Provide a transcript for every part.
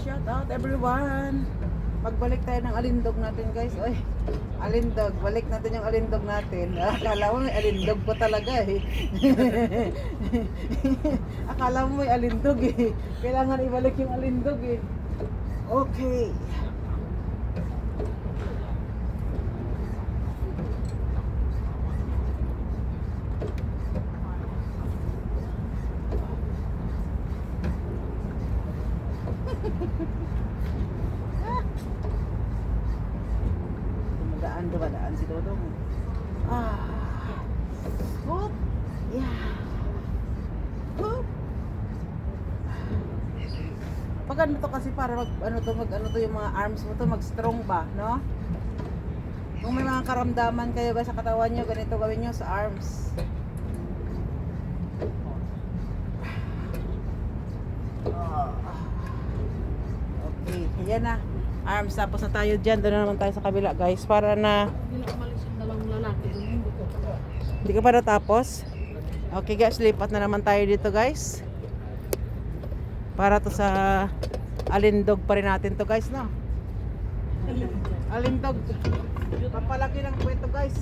shout out everyone. Magbalik tayo ng alindog natin guys. Oy, alindog. Balik natin yung alindog natin. Akala mo may alindog pa talaga eh. Akala mo may alindog eh. Kailangan ibalik yung alindog eh. Okay. Dumadaan si Dodong. Hoop. Yeah. Hoop. Pag ano to kasi para mag yung mga arms mo to mag-strong ba, no? Kung may mga karamdaman kayo ba sa katawan nyo, ganito gawin nyo sa arms. Okay, yan na. Arms, tapos na tayo dyan. Doon na naman tayo sa kabila guys. Para na Hindi na umalis yung dalawang lalaki. hindi ka pa natapos. Okay guys, lipat na naman tayo dito guys. Para to sa alindog pa rin natin to guys, no? Alindog. Papalaki ng kwento guys.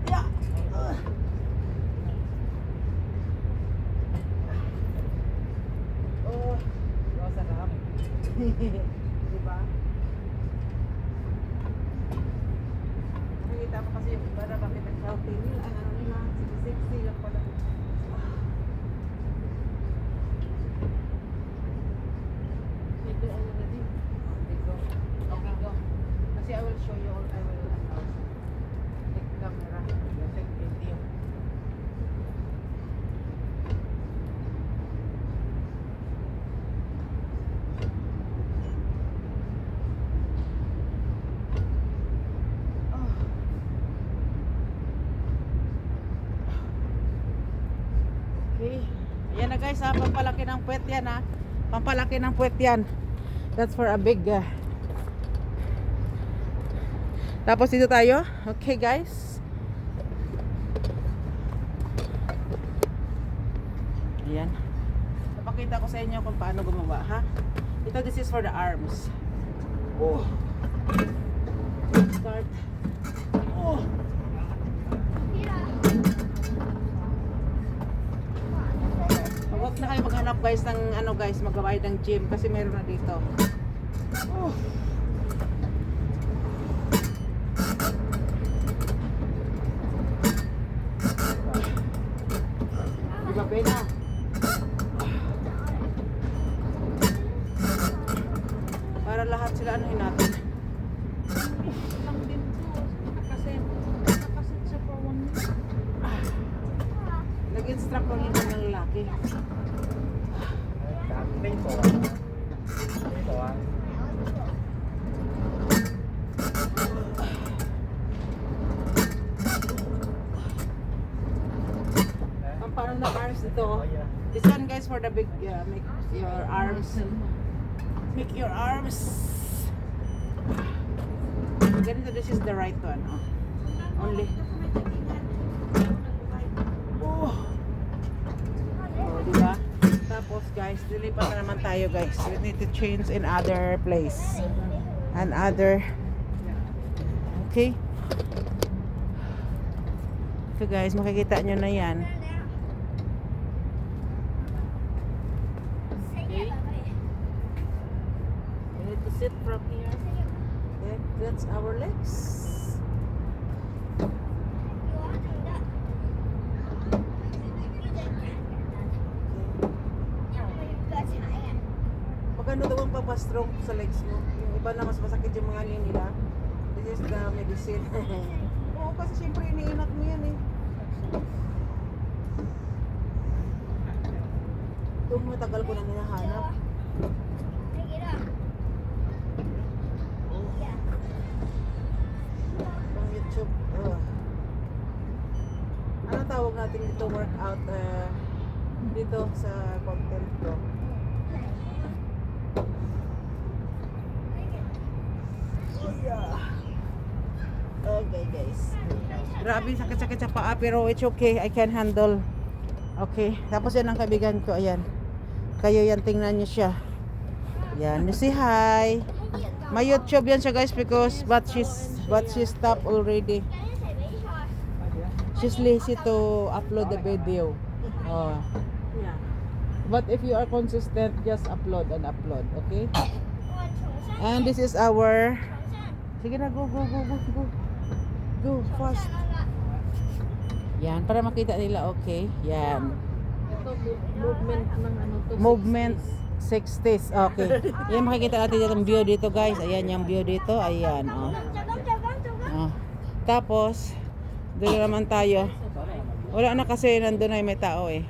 Yeah. Oh, sarap. Diba? Nakikita mo kasi yung iba na bakit ang healthy nila, ang ano nila, sexy lang pala. Ito already. Go. Okay, go. Kasi I will show you all, I will take camera, take video. Okay. Yan na guys, pampalaki ng puwet yan ha. Pampalaki ng puwet yan. That's for a big Tapos dito tayo. Okay guys. Ayan. Napakita ko sa inyo kung paano gumawa ha. Ito, this is for the arms. Oh. Start. Oh. Huwag na kayo maghanap guys ng ano guys, magbabayad ng gym kasi meron na dito. Oh. Di ba pena? Para lahat sila anuhin natin. Lang din to. Nakaset siya for 1 minute. Nag-instruct lang yung mga lalaki. Ang paano na arms dito? This one guys for the big, make your arms. Make your arms. Ganito, this is the right one. Oh. Only. Oh. Oh, diba? Tapos guys, lilipat na naman tayo guys. We need to change in other place. Another. Okay? So guys, makikita nyo na yan. Okay? We need to sit from here. Okay? That's our legs. Maganda daw ang papastrong sa legs mo. Yung iba na mas masakit yung mga knee nila. This is the medicine. Oo, kasi syempre iniinat mo yan eh. Ito matagal ko nang hinahanap. Pang YouTube. Ano tawag natin dito? Workout dito sa content ko. Okay guys. Grabe sakit-sakit sa paa pero it's okay. I can handle. Okay. Tapos yan ang kaibigan ko. Ayan. Kayo yan, tingnan niyo siya. Yan, you say hi. May YouTube yan siya guys because but she stopped already. She's lazy to upload the video. Oh. Yeah. But if you are consistent, just upload and upload, okay? And this is our... Sige na, go. Go, fast. Yan, para makita nila, okay? Yan. Ito, movement ng ano to. Movement 60s, okay. Yan, makikita natin yung view dito, guys. Ayan, yung view dito. Ayan, oh. Oh. Tapos, dito naman tayo. Wala na kasi nandun ay may tao eh.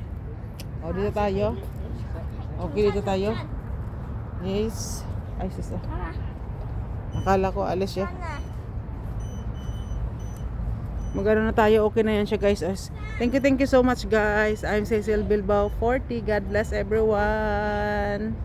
O, dito tayo. Okay, dito tayo. Yes. Ay, sus. Akala ko alis siya. Magano na tayo. Okay na yan siya, guys. Thank you so much, guys. I'm Cecil Bilbao 40. God bless everyone.